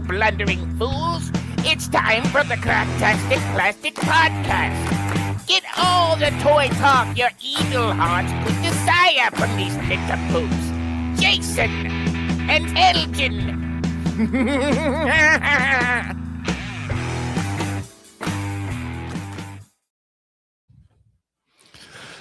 blundering fools. It's time for the Cracktastic Plastic Podcast. Get all the toy talk your evil heart could desire from these nincompoops. Jason and Elgn.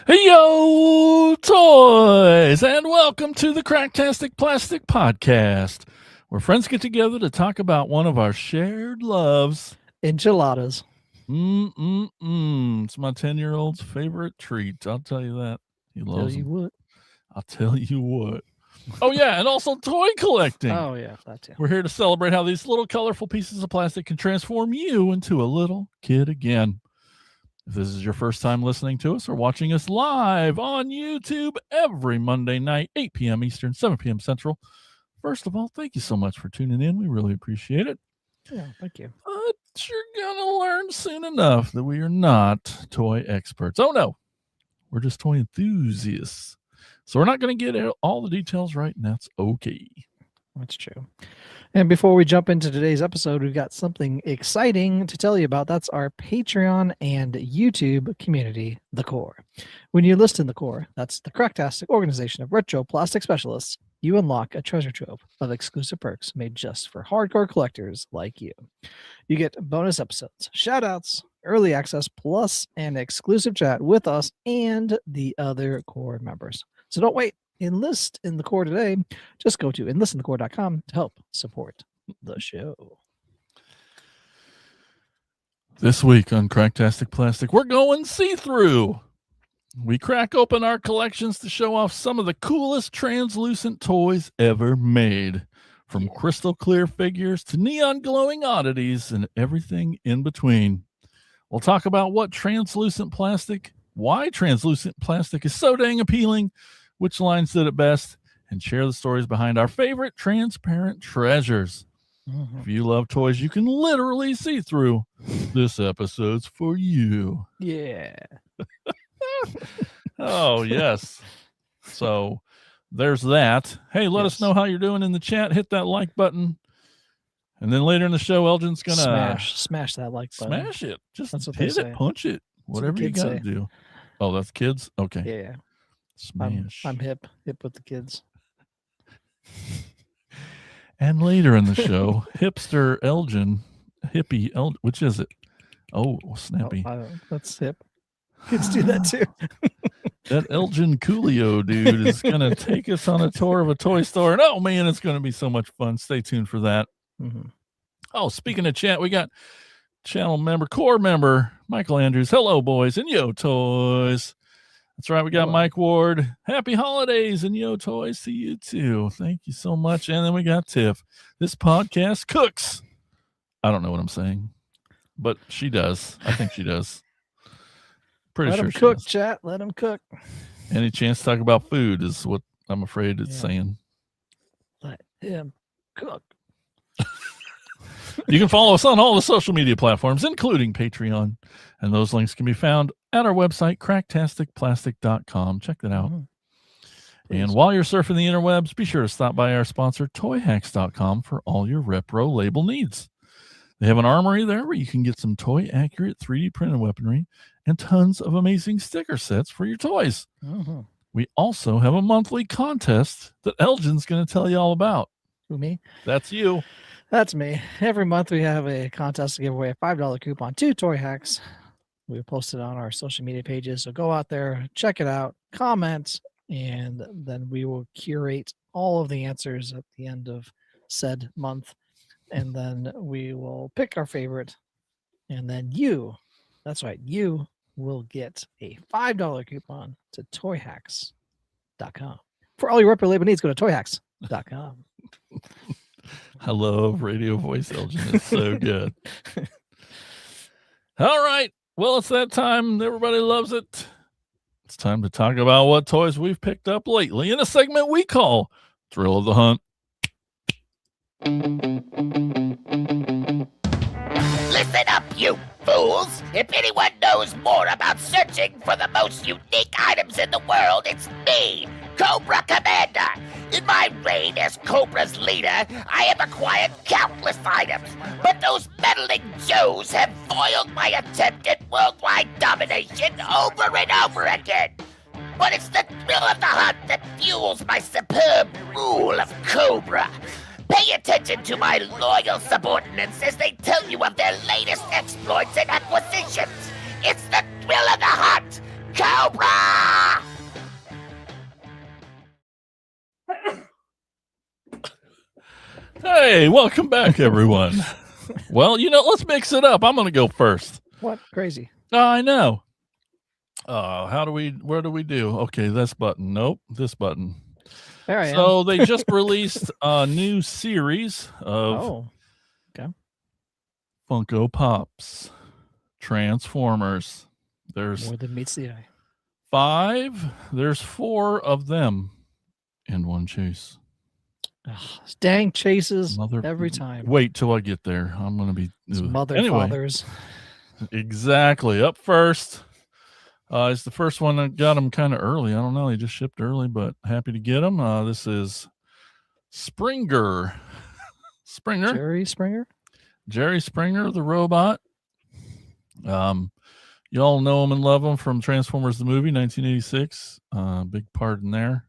Hey yo, toys, and welcome to the Cracktastic Plastic Podcast, where friends get together to talk about one of our shared loves. Enchiladas. It's my 10-year-old's favorite treat. I'll tell you that. He loves Tell you them. what. I'll tell you what. Oh yeah, and also toy collecting. Oh yeah, that too. We're here to celebrate how these little colorful pieces of plastic can transform you into a little kid again. If this is your first time listening to us or watching us live on YouTube every Monday night, 8 p.m. Eastern, 7 p.m. Central, first of all, thank you so much for tuning in. We really appreciate it. Yeah, thank you. But you're going to learn soon enough that we are not toy experts. Oh, no. We're just toy enthusiasts. So we're not going to get all the details right, and that's okay. That's true. And before we jump into today's episode, we've got something exciting to tell you about. That's our Patreon and YouTube community, The Core. When you list in The Core, that's the Cracktastic organization of retro plastic specialists, you unlock a treasure trove of exclusive perks made just for hardcore collectors like you. You get bonus episodes, shout-outs, early access, plus an exclusive chat with us and the other Core members. So don't wait. Enlist in the Core today. Just go to enlistinthecore.com to help support the show. This week on Cracktastic Plastic, we're going see-through. We crack open our collections to show off some of the coolest translucent toys ever made. From crystal clear figures to neon glowing oddities and everything in between. We'll talk about why translucent plastic is so dang appealing, which lines did it best, and share the stories behind our favorite transparent treasures. Mm-hmm. If you love toys you can literally see through, this episode's for you. Yeah. Oh, yes. So there's that. Hey, let us know how you're doing in the chat. Hit that like button. And then later in the show, Elgin's going to smash that like button. Smash it. Just That's what hit they it, say. punch it, whatever you got to do. Oh, that's kids? Okay. Yeah. Smash. I'm hip with the kids. And later in the show, hipster Elgin, which is it? Oh, snappy. That's hip. Kids do that too. That Elgin Coolio dude is going to take us on a tour of a toy store. And oh, man, it's going to be so much fun. Stay tuned for that. Mm-hmm. Oh, speaking of chat, we got core member, Michael Andrews. Hello, boys and yo, toys. That's right. We got Mike Ward. Happy holidays and yo, toys to you too. Thank you so much. And then we got Tiff. This podcast cooks. I don't know what I'm saying, but she does. I think she does. Pretty Let sure them she cook, does. chat. Let them cook. Any chance to talk about food is what I'm afraid it's saying. Let him cook. You can follow us on all the social media platforms, including Patreon. And those links can be found at our website, cracktasticplastic.com. Check that out. Mm-hmm. And while you're surfing the interwebs, be sure to stop by our sponsor, toyhacks.com, for all your repro label needs. They have an armory there where you can get some toy-accurate 3D printed weaponry and tons of amazing sticker sets for your toys. Mm-hmm. We also have a monthly contest that Elgin's going to tell you all about. Who, me? That's you. That's me. Every month we have a contest to give away a $5 coupon to Toy Hacks. We post it on our social media pages. So go out there, check it out, comment, and then we will curate all of the answers at the end of said month. And then we will pick our favorite. And then that's right, you will get a $5 coupon to toyhacks.com. For all your repro label needs, go to toyhacks.com. I love radio voice, Elgin. It's so good. All right. Well, it's that time. Everybody loves it. It's time to talk about what toys we've picked up lately in a segment we call Thrill of the Hunt. Listen up, you fools! If anyone knows more about searching for the most unique items in the world, it's me, Cobra Commander! In my reign as Cobra's leader, I have acquired countless items, but those meddling Joes have foiled my attempt at worldwide domination over and over again. But it's the thrill of the hunt that fuels my superb rule of Cobra. Pay attention to my loyal subordinates as they tell you of their latest exploits and acquisitions. It's the thrill of the hunt, Cobra! Hey, welcome back, everyone. Well, let's mix it up. I'm going to go first. What? Crazy. I know. Where do we do? Okay, this button. Nope, this button. There I am. So they just released a new series of Funko Pops, Transformers. There's More than meets the eye. 5. There's 4 of them in one chase. Ugh, dang chases every time. Wait till I get there. I'm going to be... Fathers. Exactly. Up first. It's the first one that got them kind of early. I don't know. They just shipped early, but happy to get them. This is Springer. Jerry Springer? Jerry Springer, the robot. You all know him and love him from Transformers the movie, 1986. Big part in there.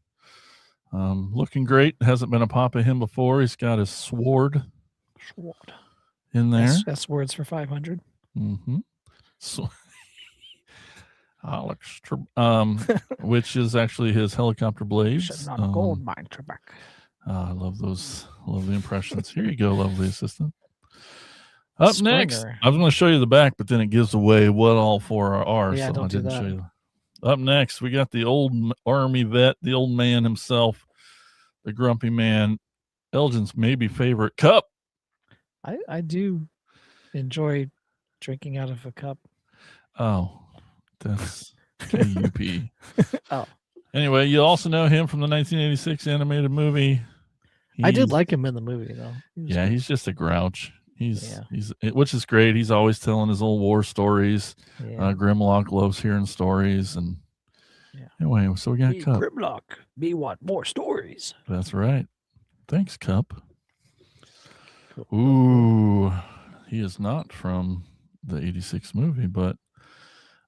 Looking great. Hasn't been a pop of him before. He's got his sword in there. That's words for 500. Mm-hmm. So, Alex, which is actually his helicopter blades. Not a gold mine, Trebek. I love those. Love the impressions. Here you go, lovely assistant. Up Springer. next, I was going to show you the back, but then it gives away what all 4 are. Yeah, so don't I do didn't that. show you. Up next, we got the old army vet, the old man himself, the grumpy man, Elgin's maybe favorite cup. I do enjoy drinking out of a cup. Oh, that's KUP. Oh. Anyway, you also know him from the 1986 animated movie. I did like him in the movie, though. He's just a grouch. He's which is great. He's always telling his old war stories. Yeah. Grimlock loves hearing stories, and anyway, so we got Cup. Grimlock, me want more stories. That's right. Thanks, Cup. Ooh, he is not from the 86 movie, but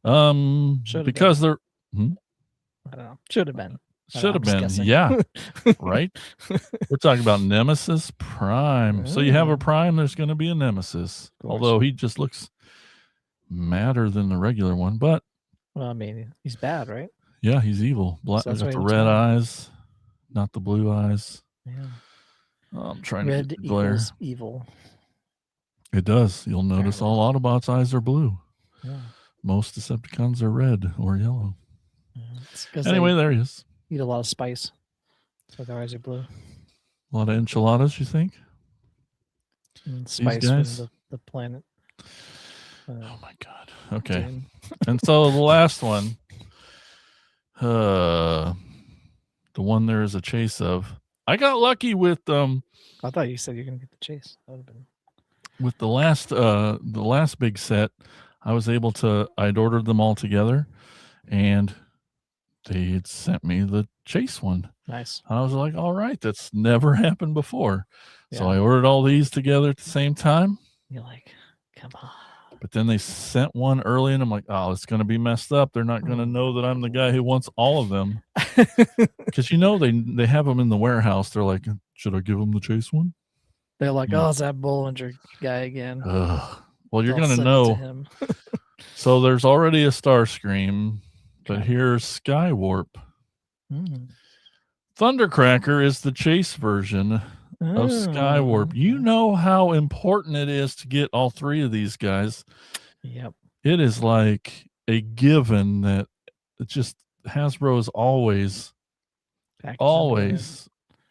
because they're I don't know. Should have been. Should have been. Yeah. Right. We're talking about Nemesis Prime. So you have a Prime, there's going to be a Nemesis. Although he just looks madder than the regular one. But well, I mean, he's bad, right? Yeah, he's evil. Black, So that's got why the he looks red bad. eyes, not the blue eyes. Yeah. I'm trying Red to get the glare. equals evil. It does. You'll notice all Autobots' eyes are blue. Yeah. Most Decepticons are red or yellow. It's 'cause Anyway, they there he is. eat a lot of spice. So their eyes are blue. A lot of enchiladas, you think? And spice from the planet. Oh my God. Okay. Dune. And so the last one, the one there is a chase of. I got lucky with I thought you said you're gonna get the chase. That would have been with the last big set. I'd ordered them all together, and they had sent me the chase one. nice. I was like, all right, that's never happened before. So Yeah. I ordered all these together at the same time. You're like, come on. But then they sent one early, and I'm like, oh, it's going to be messed up. They're not going to know that I'm the guy who wants all of them. Because, they have them in the warehouse. They're like, should I give them the chase one? They're like, Yeah. oh, it's that Bollinger guy again. Well, you're I'll going to send it know. him. So there's already a Starscream, but Okay. here's Skywarp. Mm. Thundercracker is the chase version of Skywarp. You know how important it is to get all 3 of these guys. Yep. It is like a given that it just Hasbro is always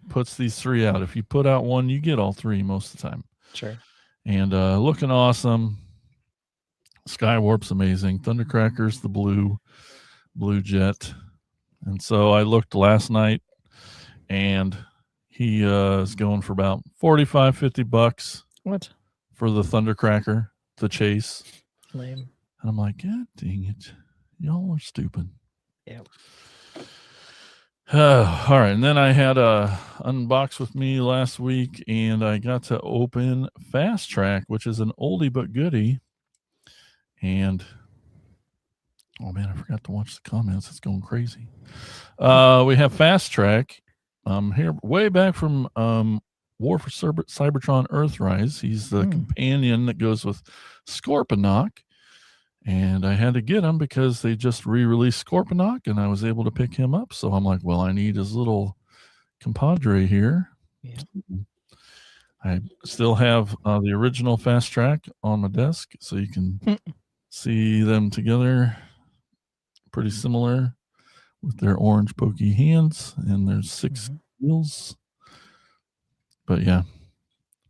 puts these 3 out. If you put out one, you get all 3 most of the time. Sure. And looking awesome. Skywarp's amazing. Thundercracker's the blue jet. And so I looked last night, and he is going for about $45-50 What? for the Thundercracker, the chase. Lame. And I'm like, God dang it. Y'all are stupid. Yep. All right, and then I had a unbox with me last week, and I got to open Fast Track, which is an oldie but goodie. And oh man, I forgot to watch the comments. It's going crazy. We have Fast Track here way back from War for Cybertron Earthrise. He's the companion that goes with Scorponok. And I had to get him because they just re-released Scorponok, and I was able to pick him up. So I'm like, well, I need his little compadre here. Yeah. I still have the original Fast Track on my desk, so you can see them together. Pretty similar with their orange pokey hands, and there's 6 wheels. But yeah,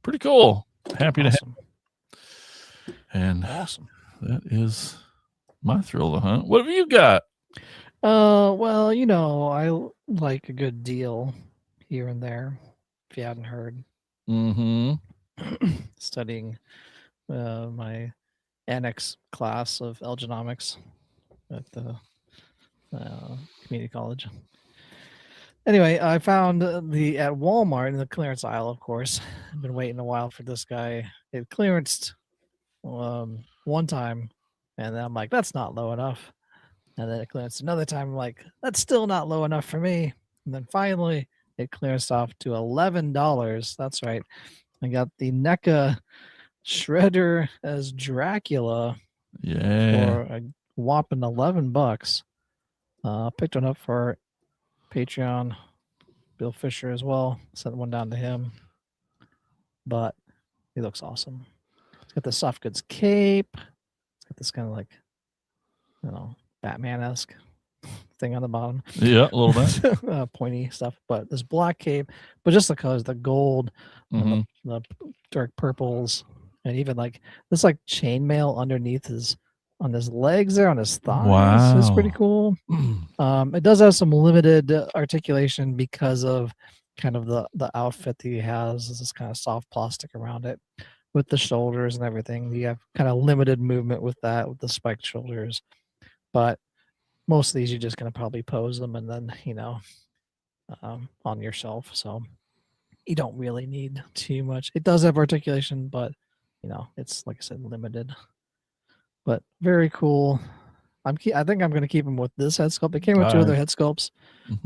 pretty cool. Happy to have. And awesome. That is my thrill of the hunt. What have you got? Well, you know, I like a good deal here and there. If you hadn't heard, studying my annex class of Elgnomics at the community college. Anyway, I found at Walmart in the clearance aisle. Of course, I've been waiting a while for this guy. It clearanced one time, and then I'm like, that's not low enough. And then it clearanced another time. I'm like, that's still not low enough for me. And then finally, it clearanced off to $11. That's right. I got the NECA Shredder as Dracula for a whopping $11. Picked one up for Patreon. Bill Fisher as well. Sent one down to him. But he looks awesome. It's got the soft goods cape. It's got this kind of like, you know, Batman-esque thing on the bottom. Yeah, a little bit. Pointy stuff. But this black cape, but just the colors, the gold, and the dark purples, and even like this like chainmail underneath his on his legs there, on his thighs. Wow. It's pretty cool. It does have some limited articulation because of kind of the outfit that he has. This kind of soft plastic around it with the shoulders and everything. You have kind of limited movement with that, with the spiked shoulders. But most of these, you're just going to probably pose them and then, you know, on your shelf. So you don't really need too much. It does have articulation, but, you know, it's, like I said, limited. But very cool. I think I'm going to keep him with this head sculpt. It came with 2 other head sculpts.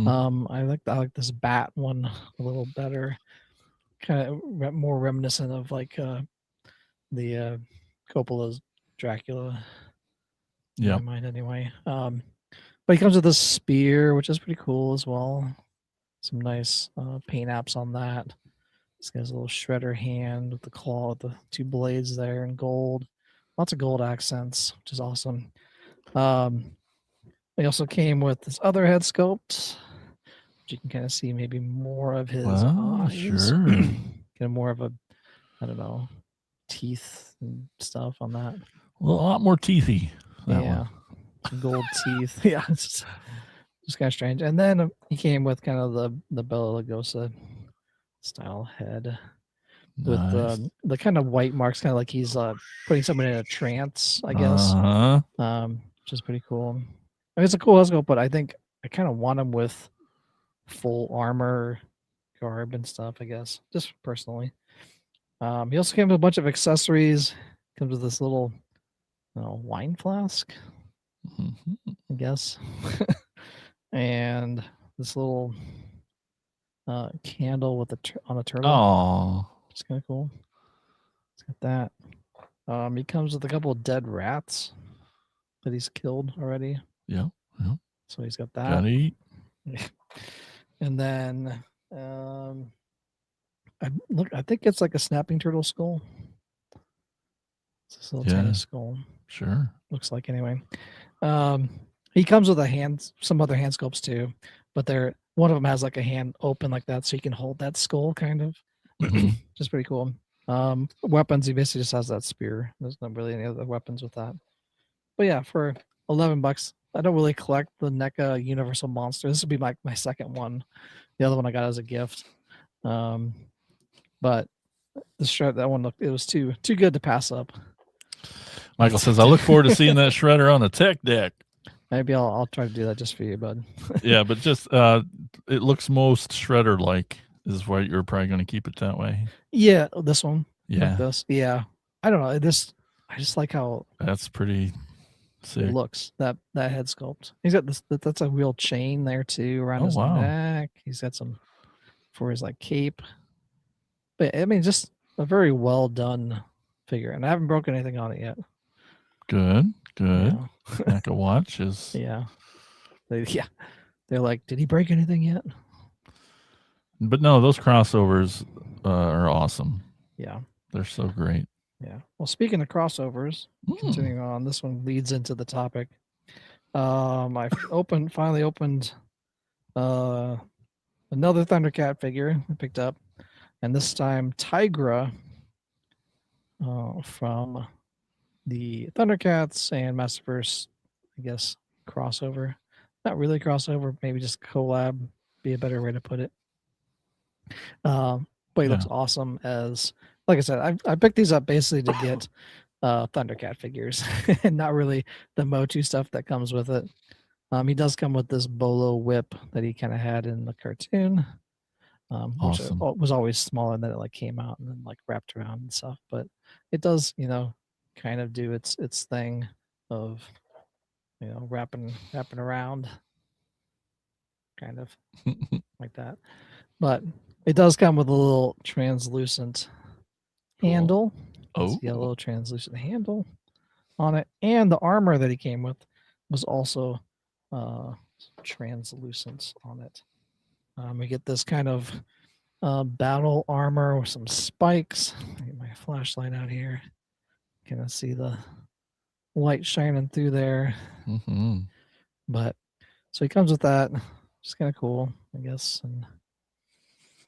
I like this bat one a little better. Kind of more reminiscent of like the Coppola's Dracula. Yeah, in my mind anyway. But he comes with a spear, which is pretty cool as well. Some nice paint apps on that. This guy's a little shredder hand with the claw with the 2 blades there in gold. Lots of gold accents, which is awesome. He also came with this other head sculpt, which you can kind of see maybe more of his eyes. Sure. Kind of more of a, I don't know, teeth and stuff on that. A lot more teethy. Yeah. Gold teeth. Yeah. It's just kind of strange. And then he came with kind of the Bela Lugosi style head. With the kind of white marks, kind of like he's putting someone in a trance, I guess. Which is pretty cool. I mean, it's a cool head, but I think I kind of want him with full armor garb and stuff, I guess, just personally. He also came with a bunch of accessories. Comes with this little wine flask, I guess. And this little candle with on a turtle. Oh. It's kind of cool. It's got that. He comes with a couple of dead rats that he's killed already. Yeah. So he's got that. Gotta eat. And then I think it's like a snapping turtle skull. It's this little tiny skull. Sure. Looks like anyway. He comes with some other hand sculpts too, but one of them has like a hand open like that, so you can hold that skull kind of. Just pretty cool. Weapons, he basically just has that spear. There's not really any other weapons with that. But yeah, for $11, I don't really collect the NECA Universal Monster. This would be my second one. The other one I got as a gift. But that one it was too good to pass up. Michael says, I look forward to seeing that shredder on the tech deck. Maybe I'll try to do that just for you, bud. Yeah, but just it looks most shredder like is why you're probably going to keep it that way. Yeah, this one. Yeah. Like this. Yeah. I don't know. I just like how That's pretty sick. it looks. That head sculpt. He's got this. That's a real chain there too around Oh, his wow. neck. He's got some for his like cape. But I mean, just a very well done figure, and I haven't broken anything on it yet. Good. Yeah. Back a watch is Yeah. They're like, did he break anything yet? But no, those crossovers are awesome. Yeah. They're so great. Yeah. Well, speaking of crossovers, continuing on, this one leads into the topic. I finally opened another Thundercat figure I picked up, and this time Tigra from the Thundercats and Masterverse, I guess, crossover. Not really crossover, maybe just collab, be a better way to put it. But he looks awesome as, like I said, I picked these up basically to get Thundercat figures and not really the Motu stuff that comes with it. He does come with this bolo whip that he kind of had in the cartoon, Awesome. which was always smaller, and then it like came out and then like wrapped around and stuff. But it does, kind of do its thing of, wrapping around, kind of like that. But it does come with a little translucent handle. Oh, See a little translucent handle on it, and the armor that he came with was also translucent on it. We get this kind of battle armor with some spikes. I get my flashlight out here. Kind of see the light shining through there. Mm-hmm. But so he comes with that. Just kind of cool, I guess, and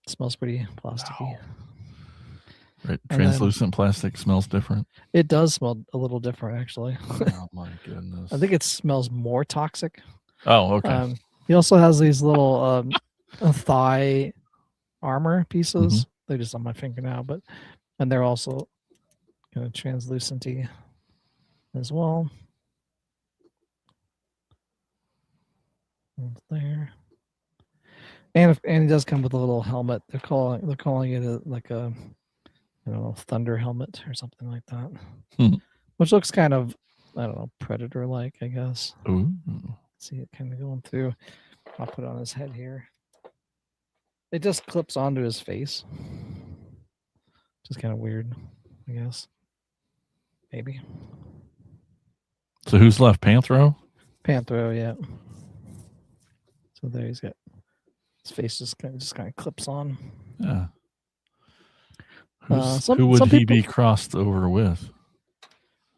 it smells pretty plasticky. Wow. Right, translucent plastic smells different. It does smell a little different, actually. Oh my goodness! I think it smells more toxic. Oh, okay. He also has these little thigh armor pieces. Mm-hmm. They're just on my finger now, and they're also kind of translucenty as well. There. And it does come with a little helmet. They're calling it like a thunder helmet or something like that. Which looks kind of, I don't know, predator like, I guess. Ooh. See it kind of going through. I'll put it on his head here. It just clips onto his face. Just kind of weird, I guess. Maybe. So who's left? Panthro? Panthro, yeah. So there he's got his face just kind of clips on. Yeah. Who would he be crossed over with?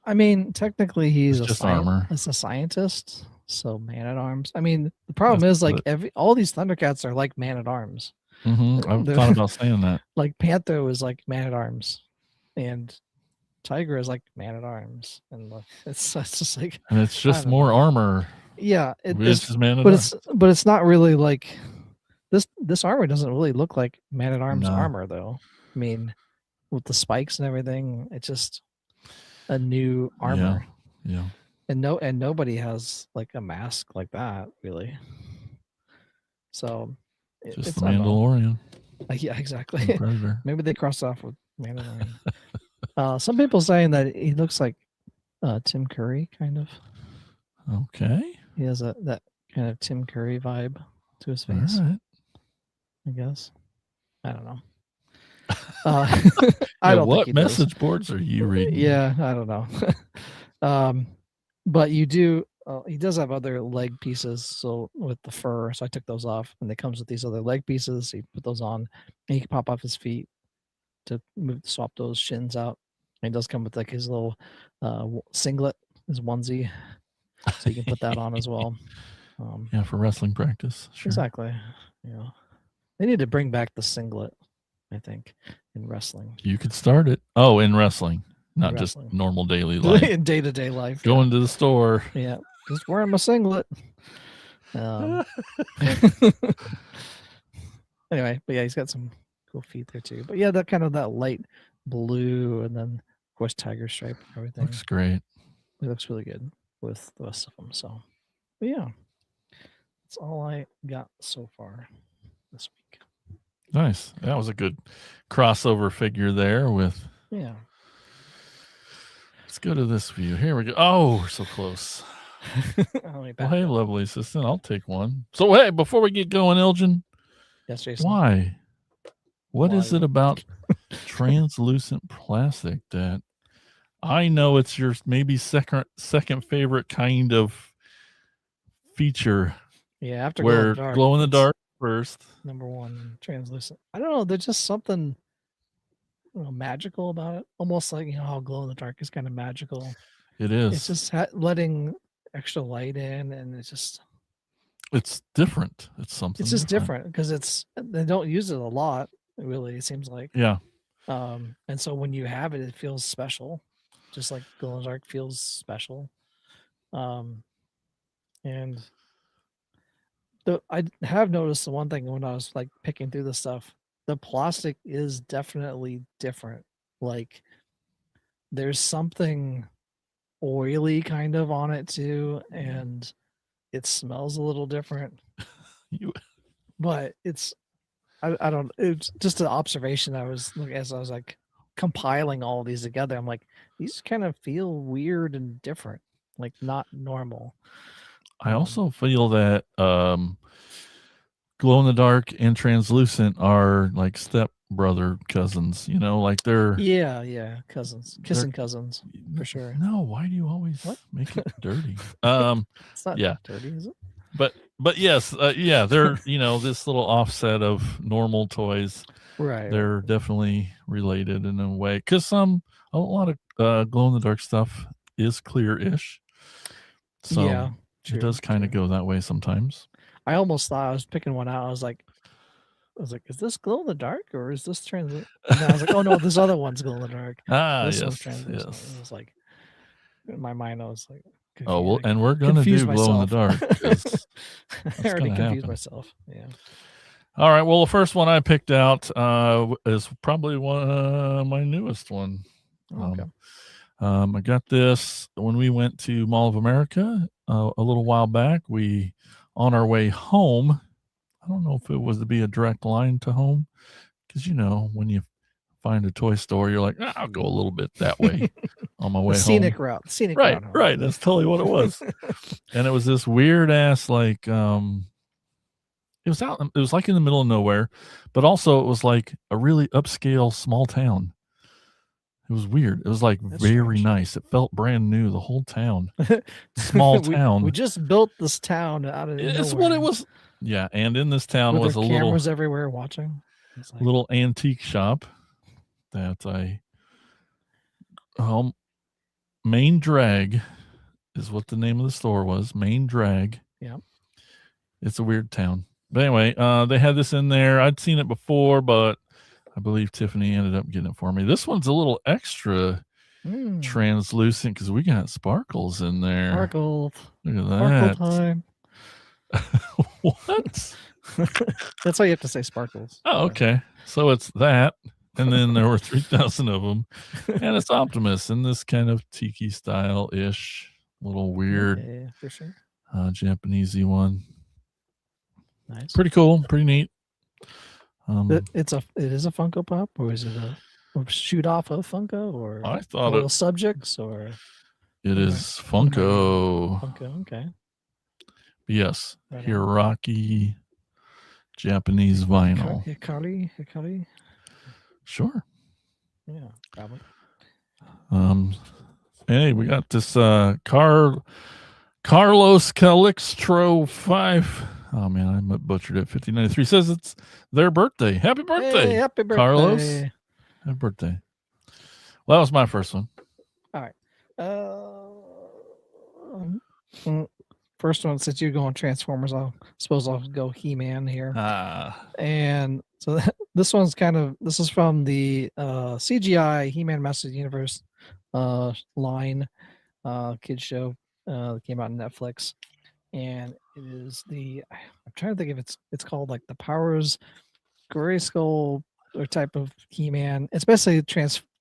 I mean, technically he's just armor. It's a scientist, so man-at-arms. I mean, the problem is like all these Thundercats are like man-at-arms. Mm-hmm. I've thought about saying that. Like Panther is like man-at-arms, and Tiger is like man-at-arms, and it's just like. And it's just more armor. Yeah, it's man-at-arms. But it's not really like this armor doesn't really look like man-at-arms armor though. I mean, with the spikes and everything, it's just a new armor. Yeah. And nobody has like a mask like that really. So just the Mandalorian. Yeah, exactly. Predator. Maybe they cross off with Mandalorian. Some people saying that he looks like Tim Curry kind of. Okay. He has that kind of Tim Curry vibe to his face. All right. I guess. I don't know. I don't what message boards are you reading? Yeah, I don't know. But you do. He does have other leg pieces, so with the fur. So I took those off, and it comes with these other leg pieces. So you put those on, and you can pop off his feet to swap those shins out. And he does come with like his little singlet, his onesie, so you can put that on as well. Yeah, for wrestling practice. Sure. Exactly. Yeah, they need to bring back the singlet. I think in wrestling. You could start it. Oh, in wrestling, not just normal daily life. In day-to-day life. Going to the store. Yeah, just wearing my singlet. Anyway, but yeah, he's got some cool feet there too. But yeah, that light blue, and then of course tiger stripe and everything. Looks great. It looks really good with the rest of them. So But yeah, that's all I got so far this week. Nice. That was a good crossover figure there with. Yeah. Let's go to this view. Here we go. Oh, we're so close. Well, hey, lovely assistant. I'll take one. So, hey, before we get going, Elgin. Yes, Jason. Why? What is it about translucent plastic that I know it's your maybe second favorite kind of feature? Yeah, after where glow in the dark first. Number one, translucent. I don't know. There's just something magical about it. Almost like how glow in the dark is kind of magical. It is. It's just letting extra light in, and it's different. It's something. It's just different because they don't use it a lot. Really, it seems like. Yeah. And so when you have it, it feels special, just like glow in the dark feels special. And I have noticed the one thing when I was like picking through the stuff, the plastic is definitely different. Like there's something oily kind of on it too, and it smells a little different. But I don't. It's just an observation. I was as I was like compiling all these together. I'm like, these kind of feel weird and different, like not normal. I also feel that glow in the dark and translucent are like step brother cousins. Like they're cousins, kissing cousins for sure. No, why do you always make it dirty? It's not dirty, is it? But yes, they're this little offset of normal toys. Right. They're definitely related in a way because a lot of glow in the dark stuff is clear-ish. So yeah, it does kind of go that way sometimes. I almost thought I was picking one out. I was like, is this glow in the dark or is this translucent? And I was like, oh no, this other one's glow in the dark. This one's translucent. Yes. It was like in my mind, I was like, confused. Oh well, and we're gonna do glow in the dark. I already confused myself. Yeah. All right. Well, the first one I picked out is probably my newest one. Okay. I got this when we went to Mall of America a little while back. On our way home. I don't know if it was to be a direct line to home, because when you find a toy store, you're like, I'll go a little bit that way on my way home. Scenic route. Right. That's totally what it was. And it was this weird ass like it was like in the middle of nowhere, but also it was like a really upscale small town. It was weird. It was like very nice. It felt brand new, the whole town. Small town. We just built this town out of It's what it was. Yeah, and in this town was a little cameras everywhere watching. Like, little antique shop that Main Drag is what the name of the store was. Main Drag. Yeah. It's a weird town. But anyway, they had this in there. I'd seen it before, but I believe Tiffany ended up getting it for me. This one's a little extra translucent because we got sparkles in there. Sparkle. Look at that. Sparkle time. What? That's why you have to say sparkles. Oh, okay. So it's that. And then there were 3,000 of them. And it's Optimus in this kind of tiki style-ish, little weird, for sure. Japanesey one. Nice. Pretty cool. Pretty neat. It is a Funko Pop, or is it a shoot off of Funko, or I thought subjects, or it is Funko. Funko, okay. Yes, Hiraki Japanese vinyl. Hikari. Sure. Yeah, probably. Hey, we got this Carlos Calixtro 5. Oh man, I butchered it. 5093 says it's their birthday. Happy birthday. Hey, happy birthday, Carlos. Happy birthday. Well, that was my first one. All right. First one, since you're going Transformers, I'll go He-Man here. And so this is from the CGI He-Man Masters of the Universe line kids show that came out on Netflix. And it is I'm trying to think if it's called like the Powers Grayskull or type of He-Man. It's basically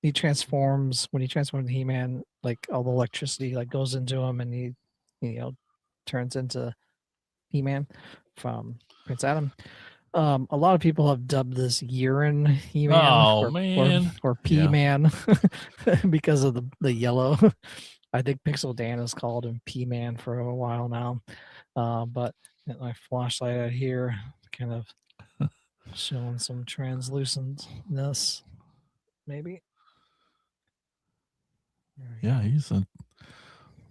he transforms when he transforms He-Man, like all the electricity like goes into him, and he turns into He-Man from Prince Adam. A lot of people have dubbed this urine He-Man Oh, man. or P-Man because of the yellow. I think Pixel Dan has called him P-Man for a while now. But my flashlight out here kind of showing some translucentness, maybe. Yeah, he's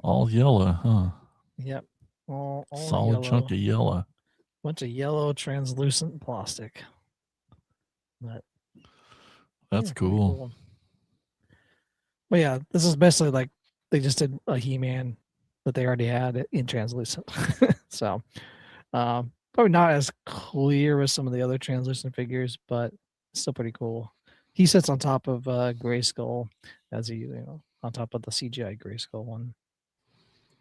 all yellow, huh? Yep. All Solid yellow. chunk of yellow. Bunch of yellow translucent plastic. But That's pretty cool. But yeah, this is basically like they just did a He-Man that they already had in translucent. So probably not as clear as some of the other translucent figures, but still pretty cool. He sits on top of Grayskull as he, on top of the CGI Grayskull one.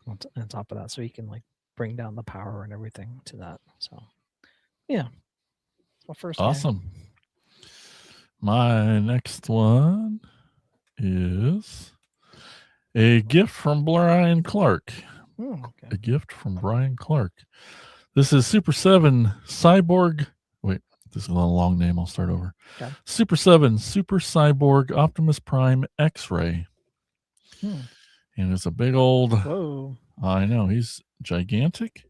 On top of that, so he can like bring down the power and everything to that. So yeah, it's my first. Awesome. Guy. My next one is a gift from Brian Clark. Okay. A gift from Brian Clark. This is Super 7 Cyborg. Wait, this is a long name. I'll start over. Okay. Super 7 Super Cyborg Optimus Prime X-Ray. And it's a big old. Whoa. I know, he's gigantic.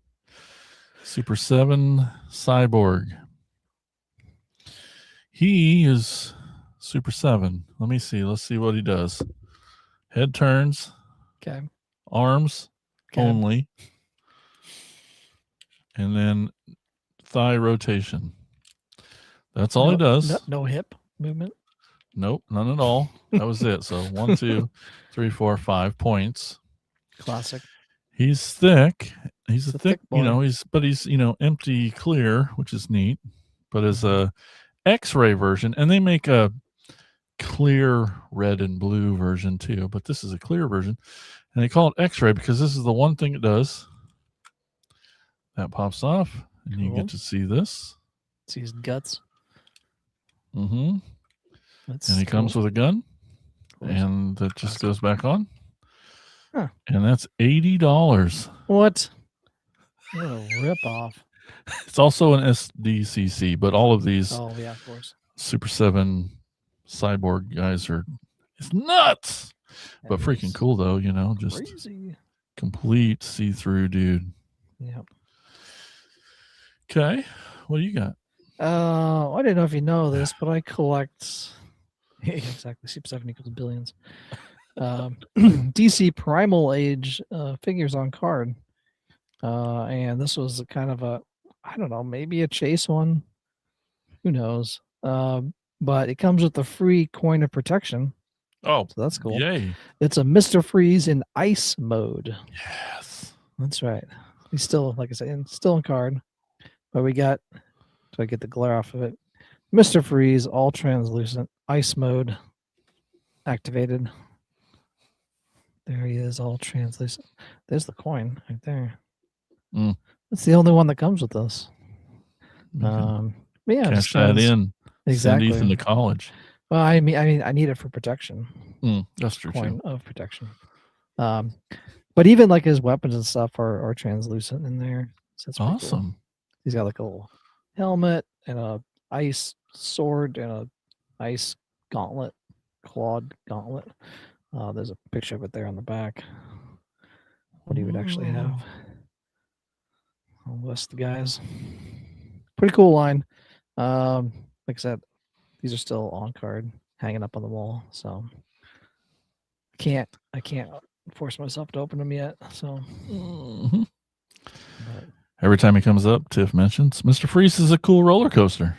Super 7 Cyborg. He is Super 7. Let me see. Let's see what he does. Head turns. Okay. Arms only. And then thigh rotation. That's all he does. No hip movement? Nope, none at all. That was it. So 1, 2, 3, 4, 5 points. Classic. He's thick. He's a thick boy. He's empty clear, which is neat. But as a X-ray version, and they make a clear red and blue version too, but this is a clear version. And they call it X-ray because this is the one thing it does. That pops off, and you get to see this. See his guts. Mm-hmm. And he comes with a gun, and that just goes back on. Huh. And that's $80. What a ripoff. It's also an SDCC, but all of these of course. Super 7 Cyborg guys it's nuts. But freaking cool though, just crazy. Complete see-through dude. Yep. Okay. What do you got? I didn't know if you know this, but I collect exactly Super 7 equals billions. DC Primal Age figures on card. And this was kind of I don't know, maybe a chase one. Who knows? But it comes with a free coin of protection. Oh, so that's cool. Yay. It's a Mr. Freeze in ice mode. Yes. That's right. He's still, like I said, still in card. But we got, so I get the glare off of it. Mr. Freeze, all translucent, ice mode activated. There he is, all translucent. There's the coin right there. That's the only one that comes with us. Yeah, cash that in. Exactly. Send Ethan to college. Well, I mean, I need it for protection. That's true. Coin of protection. But even like his weapons and stuff are translucent in there. So that's awesome. Cool. He's got like a little helmet and a ice sword and a ice gauntlet, clawed gauntlet. There's a picture of it there on the back. What he would actually have. I'll list the guys. Pretty cool line. Like I said, these are still on card, hanging up on the wall. So I can't force myself to open them yet. So every time he comes up, Tiff mentions Mr. Freeze is a cool roller coaster.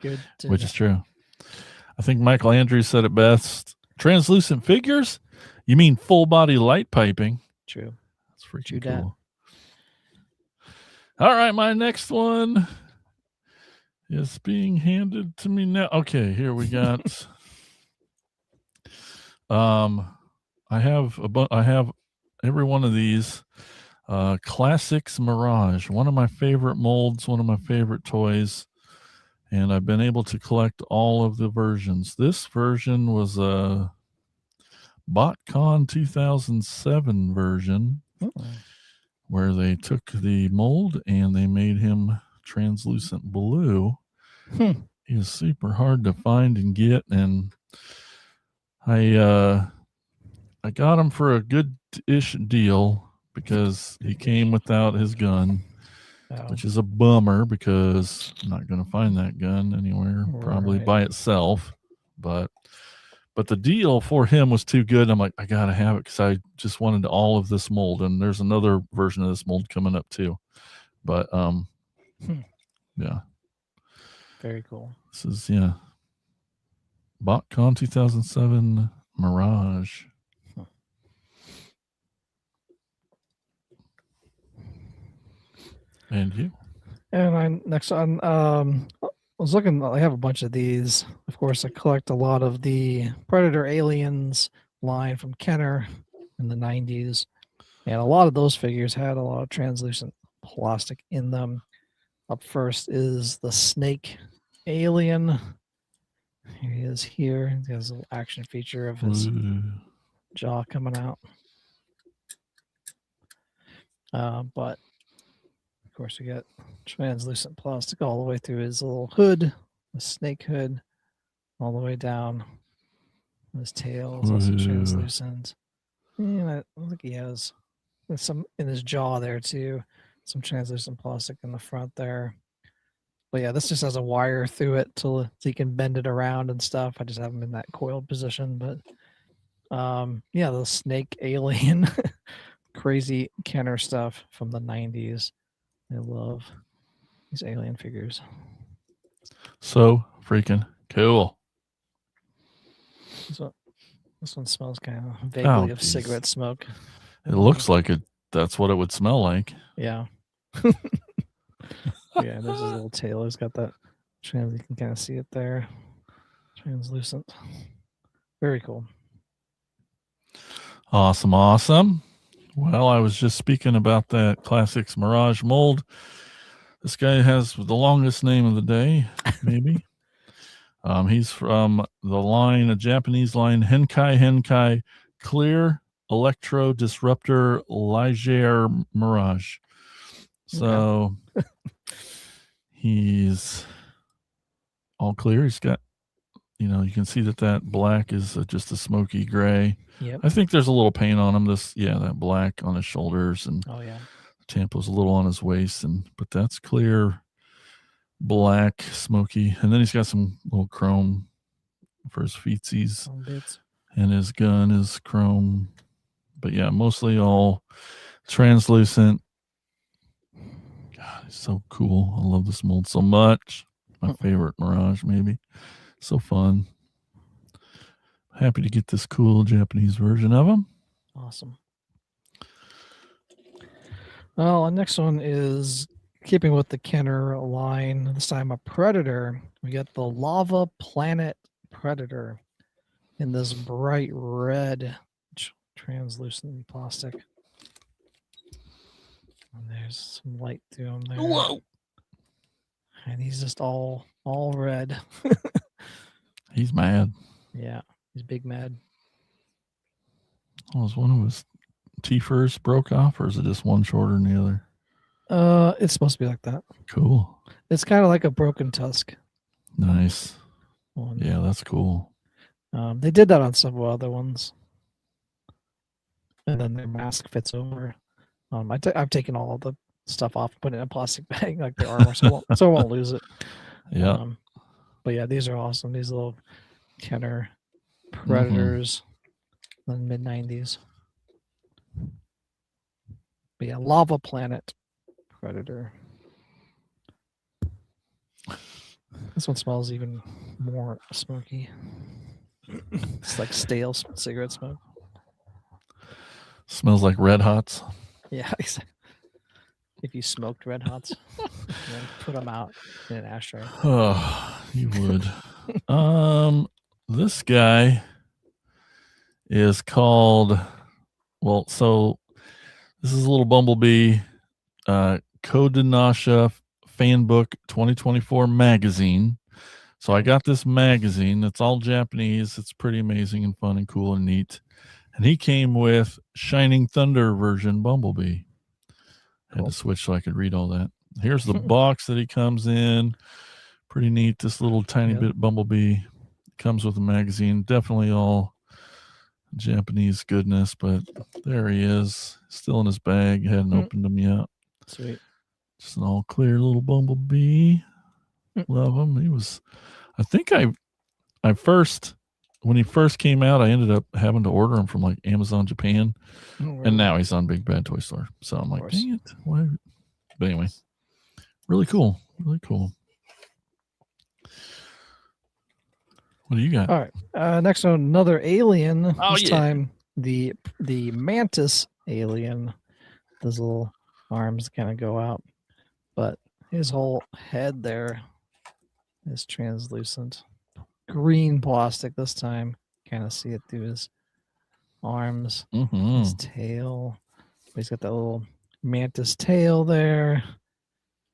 Good. Which is true. I think Michael Andrews said it best. Translucent figures? You mean full body light piping? True. That's freaking cool. All right, my next one is being handed to me now. Okay, here we got. I have every one of these. Classics Mirage, one of my favorite molds, one of my favorite toys, and I've been able to collect all of the versions. This version was a BotCon 2007 version where they took the mold and they made him translucent blue. He is super hard to find and get, and I got him for a good-ish deal because he came without his gun, which is a bummer because I'm not going to find that gun anywhere, probably by itself. But the deal for him was too good. I'm like, I got to have it because I just wanted all of this mold, and there's another version of this mold coming up too. But yeah. Very cool. This is, BotCon 2007 Mirage. And you? And next on, I was looking, I have a bunch of these. Of course, I collect a lot of the Predator Aliens line from Kenner in the 90s. And a lot of those figures had a lot of translucent plastic in them. Up first is the Snake Alien. Here he is here. He has a little action feature of his jaw coming out. But of course, we got translucent plastic all the way through his little hood, the snake hood, all the way down. His tail is also translucent. And I think he has some in his jaw there too. Some translucent plastic in the front there. But yeah, this just has a wire through it so you can bend it around and stuff. I just have him in that coiled position. But yeah, the Snake Alien, crazy Kenner stuff from the 90s. I love these alien figures. So freaking cool. This one smells kind of vaguely of cigarette smoke. It looks like it. That's what it would smell like. Yeah. Yeah, there's his little tail. He's got that you can kind of see it there. Translucent. Very cool. Awesome. Well, I was just speaking about that Classics Mirage mold. This guy has the longest name of the day, maybe. He's from the line, a Japanese line, Henkai Clear Electro Disruptor Ligier Mirage. So he's all clear. He's got, you can see that black is just a smoky gray. Yep. I think there's a little paint on him. That black on his shoulders, and the Tampa's a little on his waist, but that's clear, black, smoky, and then he's got some little chrome for his feetsies, and his gun is chrome. But yeah, mostly all translucent. God, it's so cool. I love this mold so much. My favorite Mirage, maybe. So fun. Happy to get this cool Japanese version of him. Awesome. Well, the next one is keeping with the Kenner line. This time a Predator. We got the Lava Planet Predator in this bright red translucent plastic. And there's some light through him there. Whoa! And he's just all red. He's mad. Yeah. He's big mad. Oh, is one of his T-furs broke off, or is it just one shorter than the other? It's supposed to be like that. Cool. It's kind of like a broken tusk. Nice. One. Yeah, that's cool. They did that on several other ones. And then their mask fits over. I've taken all of the stuff off, put it in a plastic bag like the armor, so I won't lose it. Yeah. But yeah, these are awesome. These little Kenner Predators in the mid-90s. But yeah, Lava Planet Predator. This one smells even more smoky. It's like stale cigarette smoke. Smells like Red Hots. Yeah, exactly. If you smoked Red Hots and then put them out in an ashtray. Oh, you would. This guy is called, so this is a little Bumblebee Kodinasha Fanbook 2024 magazine. So I got this magazine. It's all Japanese. It's pretty amazing and fun and cool and neat. And he came with Shining Thunder version Bumblebee. Had Cool. to switch so I could read all that. Here's the box that he comes in. Pretty neat. This little tiny bit Bumblebee comes with a magazine. Definitely all Japanese goodness, but there he is. Still in his bag. Hadn't opened him yet. Sweet. Just an all clear little Bumblebee. Love him. He was, I think I first, when he first came out, I ended up having to order him from like Amazon Japan. And now he's on Big Bad Toy Store. So I'm like, dang it. Why? But anyway, really cool. Really cool. What do you got? All right. Next one, another alien. Oh, this time the mantis alien. Those little arms kind of go out, but his whole head there is translucent. Green plastic this time. Kind of see it through his arms, his tail. He's got that little mantis tail there.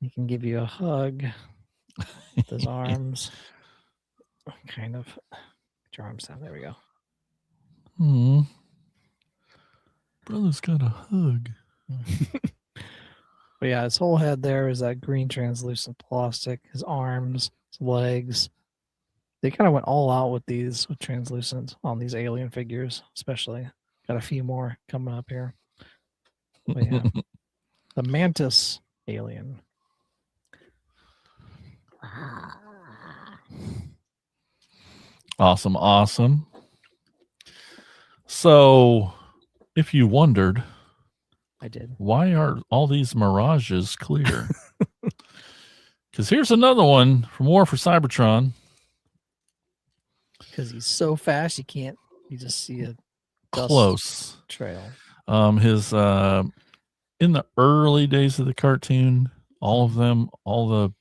He can give you a hug with his arms. Kind of. Get your arms down. There we go. Brother's got a hug. But yeah, his whole head there is that green translucent plastic. His arms, his legs. They kind of went all out with these, with translucent on these alien figures, especially. Got a few more coming up here. But yeah, the mantis alien. Awesome, awesome. So, if you wondered, I did. Why are all these mirages clear? Because here's another one from War for Cybertron. Because he's so fast, you just see a dust Close trail. His in the early days of the cartoon, all the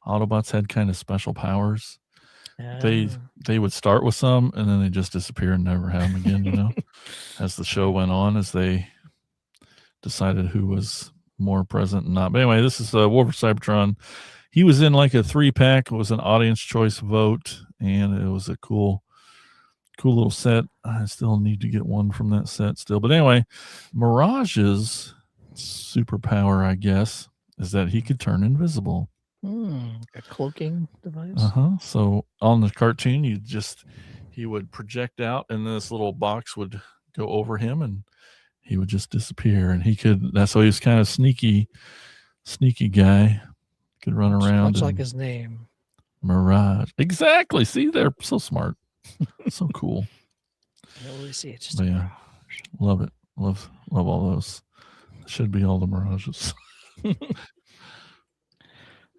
Autobots had kind of special powers. They would start with some and then they just disappear and never have them again, you know, as the show went on, as they decided who was more present and not. But anyway, this is War for Cybertron. He was in like a 3-pack. It was an audience choice vote, and it was a cool little set. I still need to get one from that set still. But anyway, Mirage's superpower, I guess, is that he could turn invisible. A cloaking device. So on the cartoon, he would project out, and this little box would go over him, and he would just disappear. And that's why he was kind of sneaky guy. Could run around. Much like his name. Mirage. Exactly. See, they're so smart. So cool. We see it's just but yeah, love it. Love all those. Should be all the Mirages.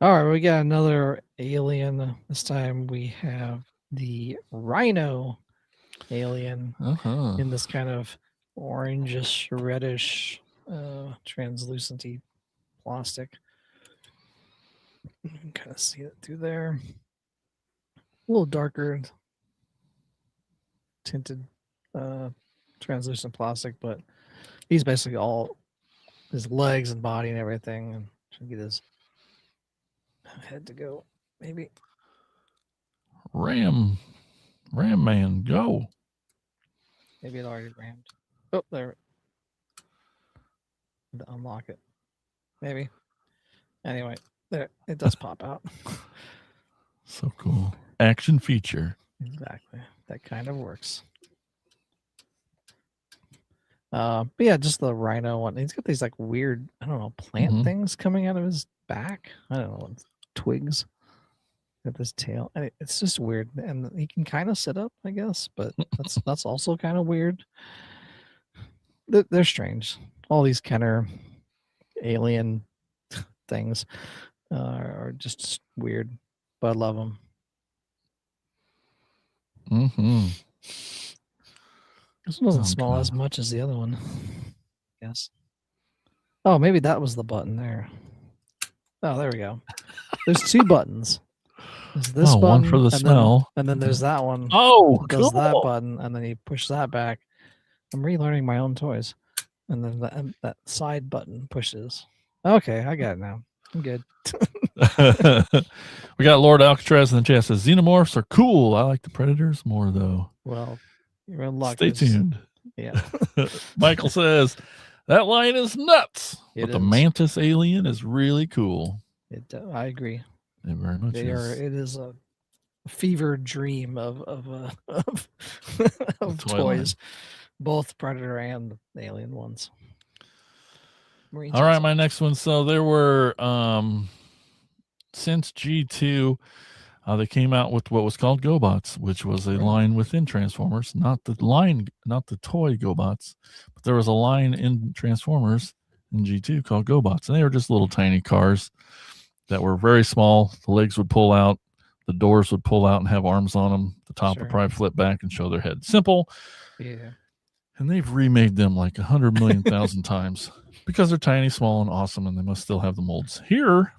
All right, we got another alien. This time we have the Rhino alien in this kind of orangish, reddish, translucenty plastic. You can kind of see it through there. A little darker tinted translucent plastic, but he's basically all his legs and body and everything. And trying to get his head to go, maybe. Ram man, go. Maybe it already rammed. Oh, there. To unlock it. Maybe. Anyway, there it does pop out. So cool. Action feature. Exactly. That kind of works. But yeah, just the Rhino one. He's got these like weird, I don't know, plant things coming out of his back. I don't know, twigs. Got this tail. And it's just weird. And he can kind of sit up, I guess, but that's also kind of weird. They're strange. All these kind of alien things are just weird, but I love them. This one doesn't smell as much as the other one. Yes. Oh, maybe that was the button there. Oh, there we go. There's 2 buttons. There's this button, one for the smell, and then there's that one. Oh, does that button, and then you push that back. I'm relearning my own toys, and then that side button pushes. Okay, I got it now. I'm good. We got Lord Alcatraz in the chat. Says xenomorphs are cool. I like the Predators more though. Well, you're in luck. Stay tuned. Yeah. Michael says that line is nuts, It but the is. mantis alien is really cool. I agree. It very much is. It is a fever dream of of toy toys, both Predator and the alien ones. Marine All right, Chainsaw. my next one. So there were since G2, they came out with what was called GoBots, which was a line within Transformers, not the toy GoBots, but there was a line in Transformers in G2 called GoBots, and they were just little tiny cars that were very small. The legs would pull out, the doors would pull out and have arms on them. The top would probably flip back and show their head. Simple. Yeah. And they've remade them like 100 million thousand times because they're tiny, small, and awesome, and they must still have the molds. Here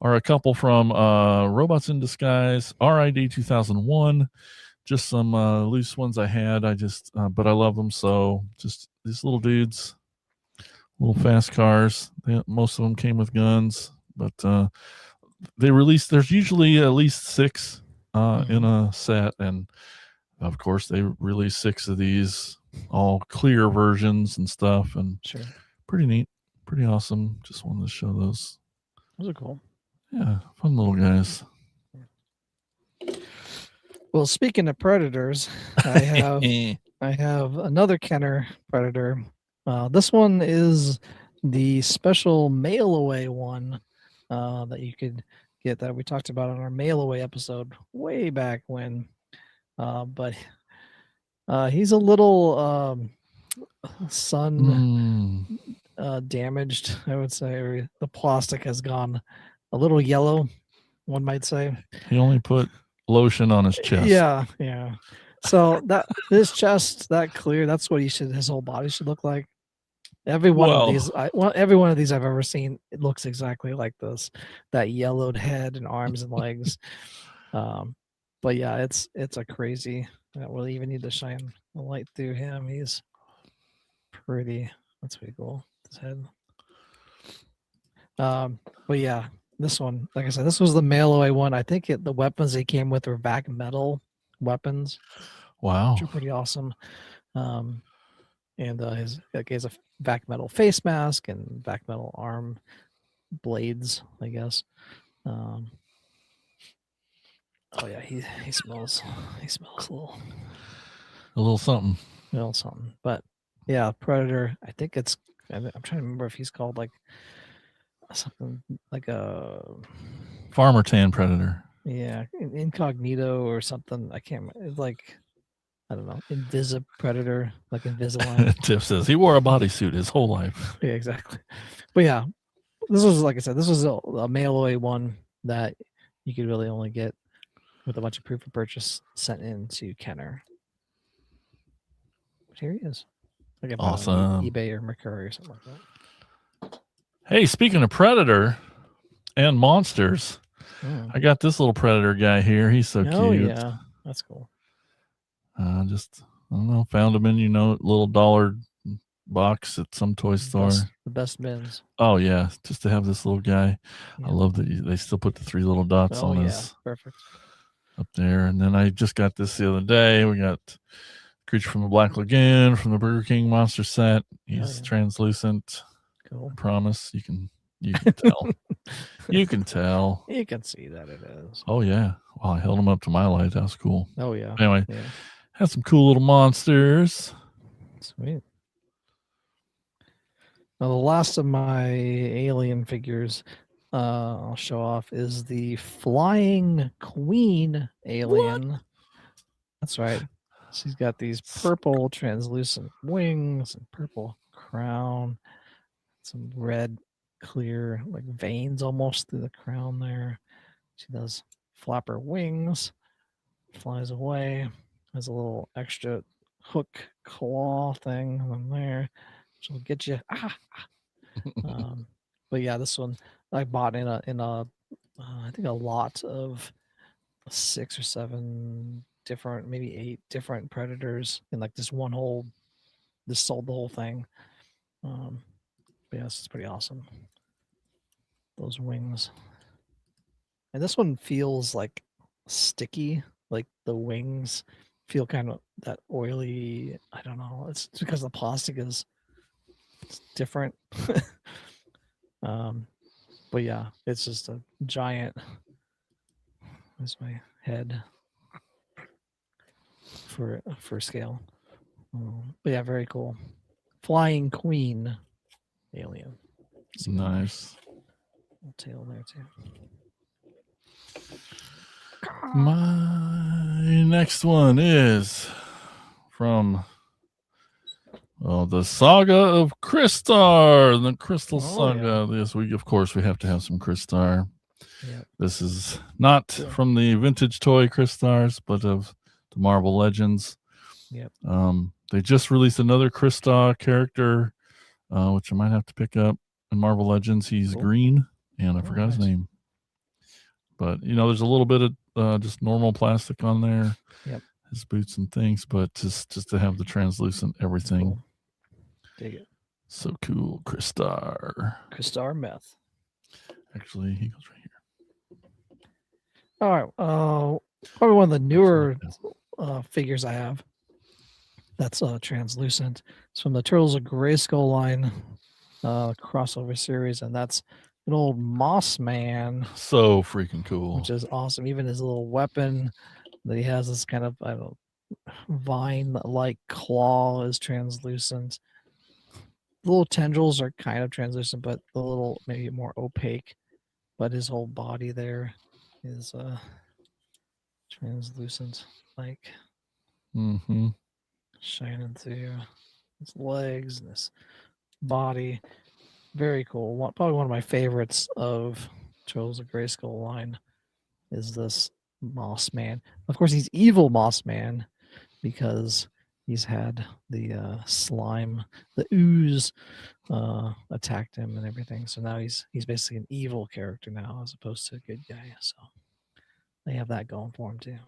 are a couple from Robots in Disguise, RID 2001. Just some loose ones I had. But I love them. So just these little dudes, little fast cars. Most of them came with guns, but there's usually at least 6 in a set, and of course they released 6 of these, all clear versions and stuff, and pretty neat, pretty awesome. Just wanted to show those. Those are cool. Yeah, fun little guys. Well, speaking of Predators, I have another Kenner Predator. This one is the special mail away one that you could get, that we talked about on our mail away episode way back when. But he's a little sun damaged, I would say. The plastic has gone a little yellow, one might say. He only put lotion on his chest. Yeah. So that his chest, that clear, that's what his whole body should look like. Every one of these I've ever seen, it looks exactly like this. That yellowed head and arms and legs. But yeah, it's a crazy. We'll even need to shine a light through him. He's pretty. That's pretty cool. His head. But yeah, this one, like I said, this was the mail away one. I think the weapons they came with were vac metal weapons. Wow, which are pretty awesome. And he has a vac metal face mask and vac metal arm blades, I guess. Oh yeah, he smells. He smells a little something. But yeah, Predator. I think I'm trying to remember if he's called like something like a Farmer Tan Predator. Yeah, Incognito or something. I can't remember. It's like, I don't know, Invisi Predator, like Invisalign. Tiff says he wore a bodysuit his whole life. Yeah, exactly. But yeah, this was, like I said, this was a mail away one that you could really only get with a bunch of proof of purchase sent in to Kenner. But here he is. Awesome. On eBay or Mercari or something like that. Hey, speaking of Predator and monsters, I got this little Predator guy here. He's so cute. Oh yeah, that's cool. I don't know, found him in little dollar box at some toy store. The best bins. Oh yeah, just to have this little guy. Yeah. I love that they still put the 3 little dots on his perfect up there. And then I just got this the other day. We got Creature from the Black Lagoon from the Burger King monster set. He's translucent. Cool. I promise you can tell. You can tell. You can see that it is. Oh yeah. Wow, I held him up to my light. That was cool. Oh yeah. Anyway, had some cool little monsters. Sweet. Now the last of my alien figures I'll show off is the Flying Queen alien. What? That's right. She's got these purple translucent wings and purple crown, some red clear like veins almost through the crown there. She does flap her wings, flies away, has a little extra hook claw thing on there. She'll get you. But yeah, this one I bought in a I think a lot of 6 or 7 different, maybe 8 different Predators in like this one whole. Just sold the whole thing. But yeah, this is pretty awesome. Those wings. And this one feels like sticky, like the wings feel kind of that oily. I don't know. It's because the plastic is different. But yeah, it's just a giant. That's my head for scale. But yeah, very cool. Flying Queen alien. Nice. Tail there too. My next one is from the Saga of Crystar, the Crystal Saga. Yeah. This week, of course, we have to have some Crystar. Yep. This is not from the vintage toy Crystars, but of the Marvel Legends. Yep. They just released another Crystar character, which I might have to pick up in Marvel Legends. He's green, and I forgot his name. But, there's a little bit of just normal plastic on there. Yep. His boots and things, but just to have the translucent everything. Cool. Dig it. So cool. Crystar. Crystar meth. Actually, he goes right here. All right. Probably one of the newer figures I have that's translucent. It's from the Turtles of Grayskull line crossover series, and that's an old Moss Man. So freaking cool. Which is awesome. Even his little weapon that he has, this kind of vine-like claw is translucent. The little tendrils are kind of translucent, but a little maybe more opaque. But his whole body there is translucent, like shining through his legs and his body. Very cool. Probably one of my favorites of Turtles of Grayskull line is this Moss Man. Of course, he's evil Moss Man because he's had the slime, the ooze, attacked him and everything. So now he's basically an evil character now as opposed to a good guy. So they have that going for him too.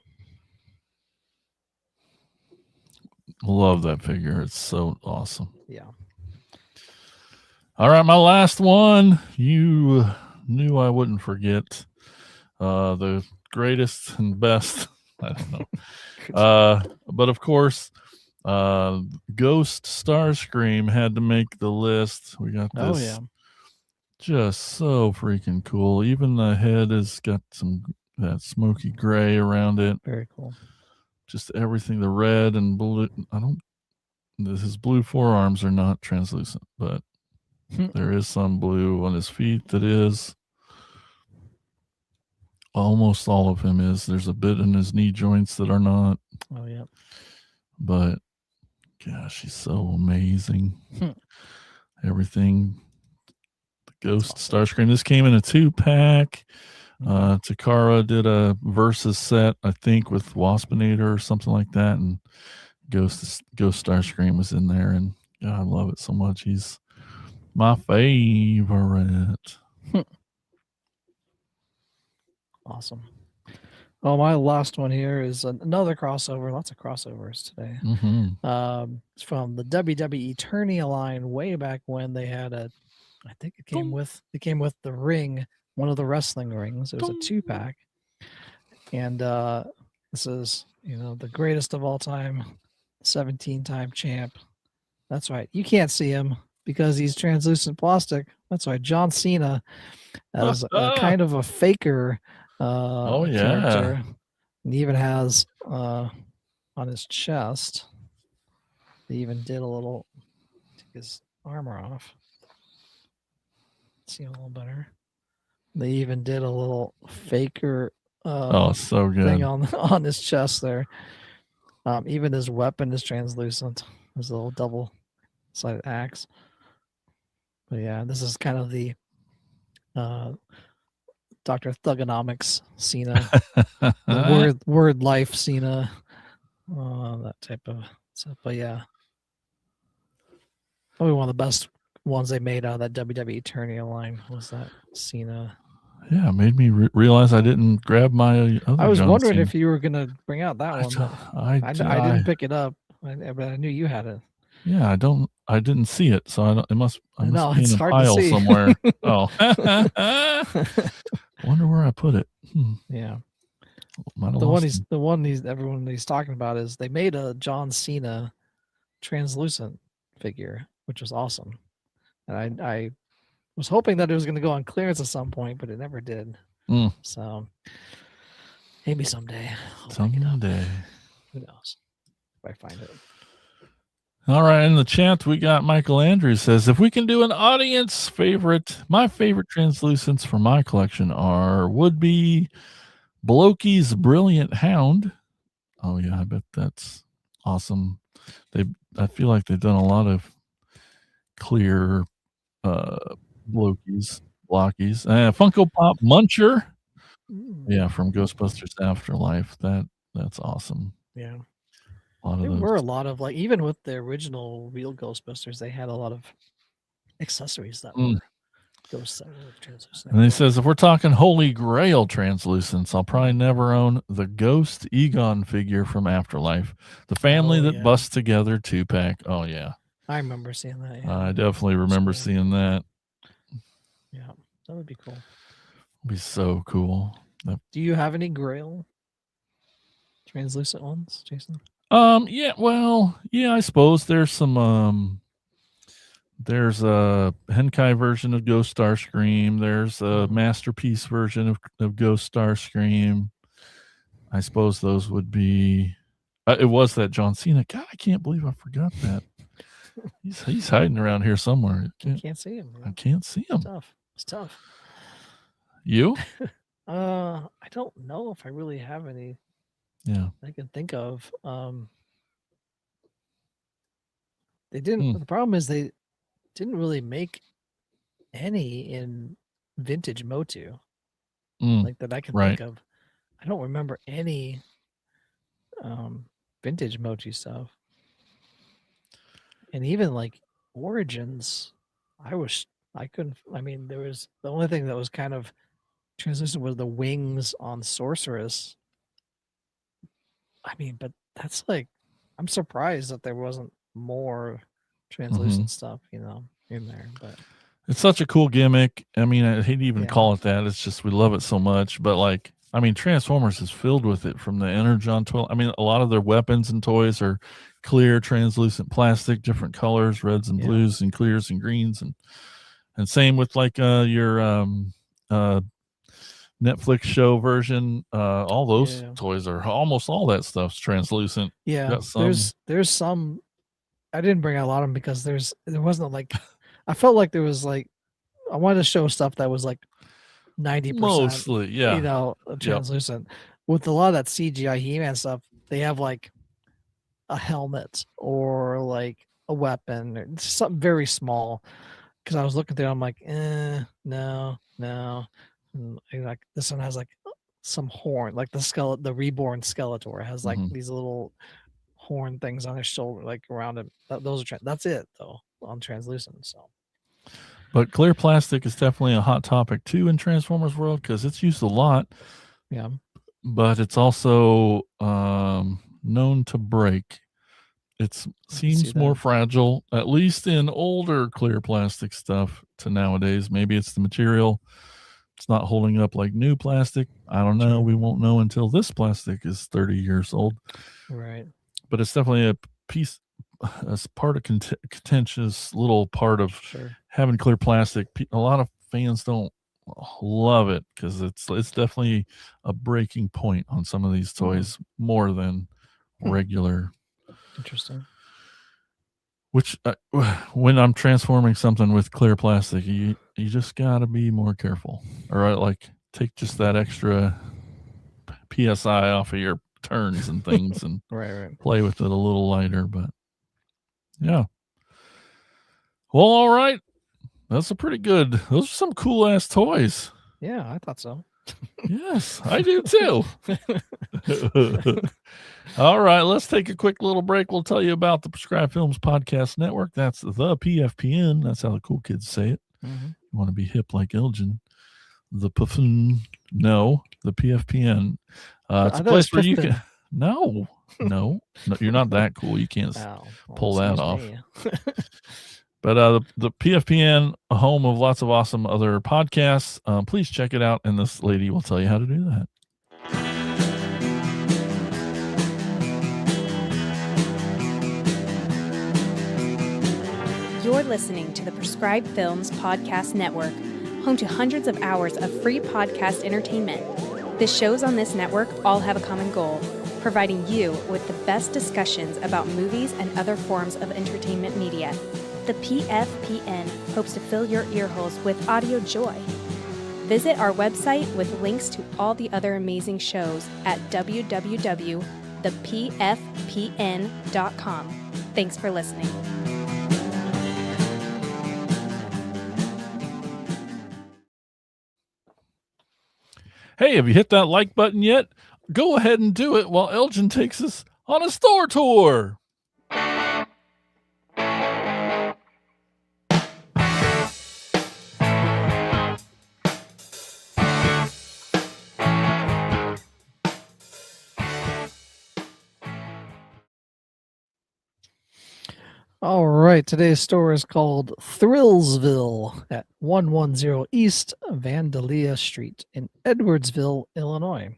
Love that figure. It's so awesome. Yeah. All right, my last one. You knew I wouldn't forget. The greatest and best. I don't know. But of course, Ghost Starscream had to make the list. We got this. Oh, yeah. Just so freaking cool. Even the head has got that smoky gray around it. Very cool. Just everything, the red and blue. His blue forearms are not translucent, but there is some blue on his feet that is. Almost all of him is. There's a bit in his knee joints that are not. Oh, yeah. But, gosh, he's so amazing. Everything. The Ghost Starscream. This came in a 2-pack. Takara did a Versus set, I think, with Waspinator or something like that. And Ghost Starscream was in there. And, God, I love it so much. He's my favorite. Awesome. Oh, my last one here is another crossover. Lots of crossovers today. It's from the WWE Eternia line way back when they had I think it came with the ring, one of the wrestling rings. It was a 2-pack. And this is, the greatest of all time, 17-time champ. That's right. You can't see him because he's translucent plastic. That's right. John Cena as a kind of a faker character. And he even has on his chest, they even did a little, take his armor off. See a little better. They even did a little faker so good thing on his chest there. Even his weapon is translucent. His little double-sided axe. But yeah, this is kind of the Dr. Thugonomics Cena, the word life Cena, that type of stuff. But yeah, probably one of the best ones they made out of that WWE Eternia line was that Cena. Yeah, it made me realize I didn't grab my other I was John wondering Cena. if you were going to bring out that one. I didn't pick it up, but I knew you had it. Yeah, I didn't see it, so I must be in a hard pile to see. somewhere. Oh. Wonder where I put it. Yeah. everyone he's talking about is they made a John Cena translucent figure, which was awesome. And I was hoping that it was going to go on clearance at some point, but it never did. So maybe someday. Someday. Who knows if I find it. All right, in the chat, we got Michael Andrews says, if we can do an audience favorite, my favorite translucents for my collection would be Blokey's Brilliant Hound. Oh, yeah, I bet that's awesome. I feel like they've done a lot of clear Blokey's, Blockies. Funko Pop Muncher. Yeah, from Ghostbusters Afterlife. That's awesome. Yeah. There were a lot of, like, even with the original real Ghostbusters, they had a lot of accessories that were translucent. And he says, if we're talking Holy Grail translucents, I'll probably never own the Ghost Egon figure from Afterlife. The family that busts together 2-pack. Oh, yeah. I remember seeing that. Yeah. I definitely remember seeing that. Yeah, that would be cool. It'd be so cool. Do you have any Grail translucent ones, Jason? I suppose there's some there's a Henkai version of Ghost Starscream. There's a Masterpiece version of Ghost Starscream. I suppose those would be it was that John Cena. God, I can't believe I forgot that. He's hiding around here somewhere. I can't see him. I can't see him. It's tough. You? I don't know if I really have any. Yeah. I can think of. They didn't. The problem is they didn't really make any in vintage Motu, like that I can think of. I don't remember any vintage Motu stuff. And even like Origins, I couldn't. I mean, there was the only thing that was kind of translucent was the wings on Sorceress. I mean, but that's like, I'm surprised that there wasn't more translucent stuff, in there. But it's such a cool gimmick. I mean, I hate to even call it that. It's just we love it so much. But like, I mean, Transformers is filled with it from the Energon toy. I mean, a lot of their weapons and toys are clear, translucent plastic, different colors, reds and blues and clears and greens, and same with like your Netflix show version. All those toys are almost all that stuff's translucent. Yeah, there's some. I didn't bring out a lot of them because there wasn't like. I felt like there was like, I wanted to show stuff that was like 90%, mostly, translucent. With a lot of that CGI He-Man stuff, they have like a helmet or like a weapon or something very small. Because I was looking through, I'm like, no. And like this one has like some horn, like the reborn Skeletor has like these little horn things on his shoulder, like around him. Those are that's it though on translucent. So, but clear plastic is definitely a hot topic too in Transformers world because it's used a lot. Yeah, but it's also known to break. It seems more fragile, at least in older clear plastic stuff to nowadays. Maybe it's the material. It's not holding up like new plastic. I don't know. We won't know until this plastic is 30 years old. Right. But it's definitely a piece, as part of contentious little part of having clear plastic. A lot of fans don't love it because it's definitely a breaking point on some of these toys more than regular. Interesting. Which when I'm transforming something with clear plastic, you just gotta be more careful. All right, like take just that extra PSI off of your turns and things, and right. Play with it a little lighter. But yeah, well, all right, that's a pretty good. Those are some cool ass toys. Yeah, I thought so. Yes, I do too. All right, let's take a quick little break. We'll tell you about the Prescribed Films Podcast Network. That's the PFPN. That's how the cool kids say it. Mm-hmm. You want to be hip like Elgn. The PFPN. No, the PFPN. It's a place where you can. No, you're not that cool. You can't pull that off. But the PFPN, a home of lots of awesome other podcasts. Please check it out, and this lady will tell you how to do that. You're listening to the Prescribed Films Podcast Network, home to hundreds of hours of free podcast entertainment. The shows on this network all have a common goal, providing you with the best discussions about movies and other forms of entertainment media. The PFPN hopes to fill your earholes with audio joy. Visit our website with links to all the other amazing shows at www.thepfpn.com. Thanks for listening. Hey, have you hit that like button yet? Go ahead and do it while Elgn takes us on a store tour. All right, today's store is called Thrills Ville at 110 East Vandalia Street in Edwardsville, Illinois.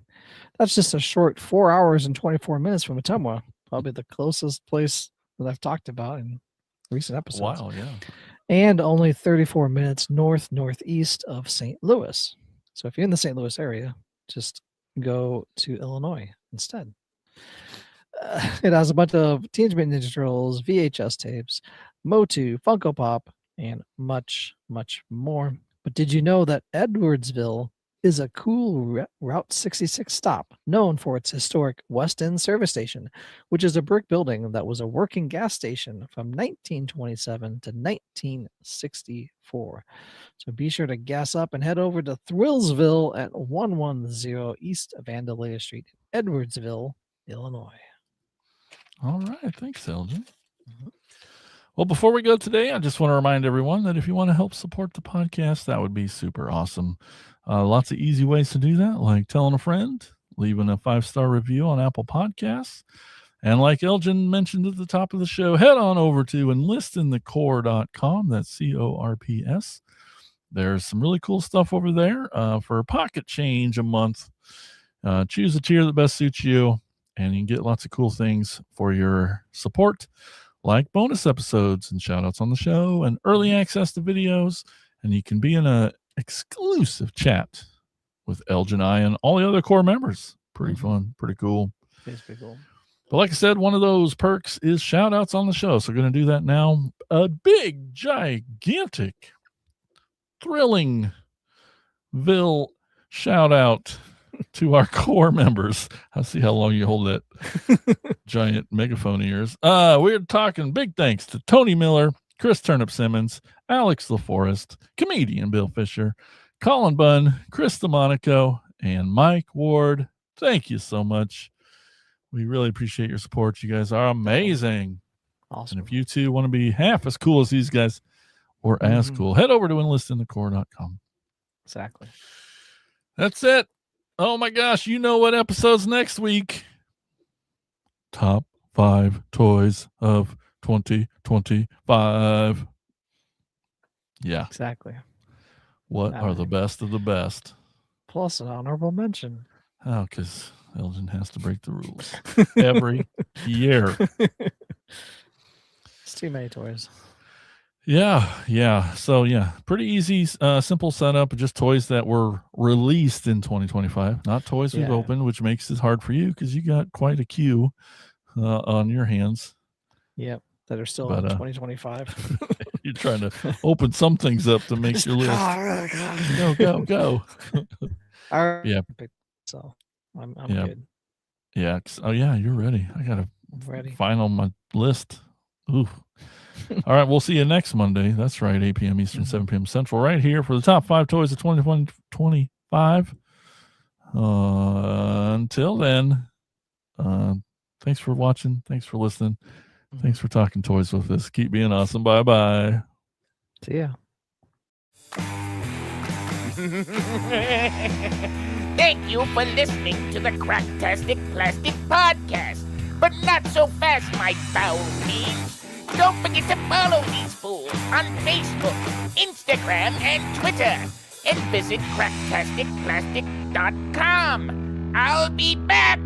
That's just a short 4 hours and 24 minutes from Ottumwa, probably the closest place that I've talked about in recent episodes. Wow, yeah. And only 34 minutes northeast of St. Louis. So if you're in the St. Louis area, just go to Illinois instead. It has a bunch of Teenage Mutant Ninja Turtles, VHS tapes, Motu, Funko Pop, and much, much more. But did you know that Edwardsville is a cool Route 66 stop known for its historic West End service station, which is a brick building that was a working gas station from 1927 to 1964. So be sure to gas up and head over to Thrillsville at 110 East Vandalia Street, Edwardsville, Illinois. All right. Thanks, Elgn. Well, before we go today, I just want to remind everyone that if you want to help support the podcast, that would be super awesome. Lots of easy ways to do that, like telling a friend, leaving a 5-star review on Apple Podcasts. And like Elgn mentioned at the top of the show, head on over to enlistinthecorps.com. That's CORPS. There's some really cool stuff over there for pocket change a month. Choose a tier that best suits you. And you can get lots of cool things for your support, like bonus episodes and shout outs on the show and early access to videos. And you can be in an exclusive chat with Elgn and I and all the other core members. Pretty fun, pretty cool. It's pretty cool. But like I said, one of those perks is shout outs on the show. So we're going to do that now. A big, gigantic, thrilling Ville shout out to our core members. I'll see how long you hold that giant megaphone of yours. We're talking big thanks to Tony Miller, Chris Turnip Simmons, Alex LaForest, comedian Bill Fisher, Colin Bunn, Chris DeMonico, and Mike Ward. Thank you so much. We really appreciate your support. You guys are amazing. Awesome. And if you too want to be half as cool as these guys or as cool, head over to enlistinthecorps.com. Exactly. That's it. Oh my gosh, you know what episode's next week? Top 5 toys of 2025. Yeah. Exactly. What are the best of the best? Plus an honorable mention. Oh, because Elgn has to break the rules every year. It's too many toys. Yeah. So, pretty easy, simple setup. Just toys that were released in 2025, not toys we've opened, which makes it hard for you because you got quite a queue on your hands. Yep, that are still in 2025. You're trying to open some things up to make your list. Go. Yeah. So I'm good. Yeah. Oh, yeah, you're ready. I got to final my list. Ooh. All right, we'll see you next Monday. That's right, 8 p.m. Eastern, 7 p.m. Central, right here for the top 5 toys of 2025. Until then, thanks for watching. Thanks for listening. Thanks for talking toys with us. Keep being awesome. Bye-bye. See ya. Thank you for listening to the Cracktastic Plastic Podcast. But not so fast, my foul fiends. Don't forget to follow these fools on Facebook, Instagram, and Twitter. And visit cracktasticplastic.com. I'll be back.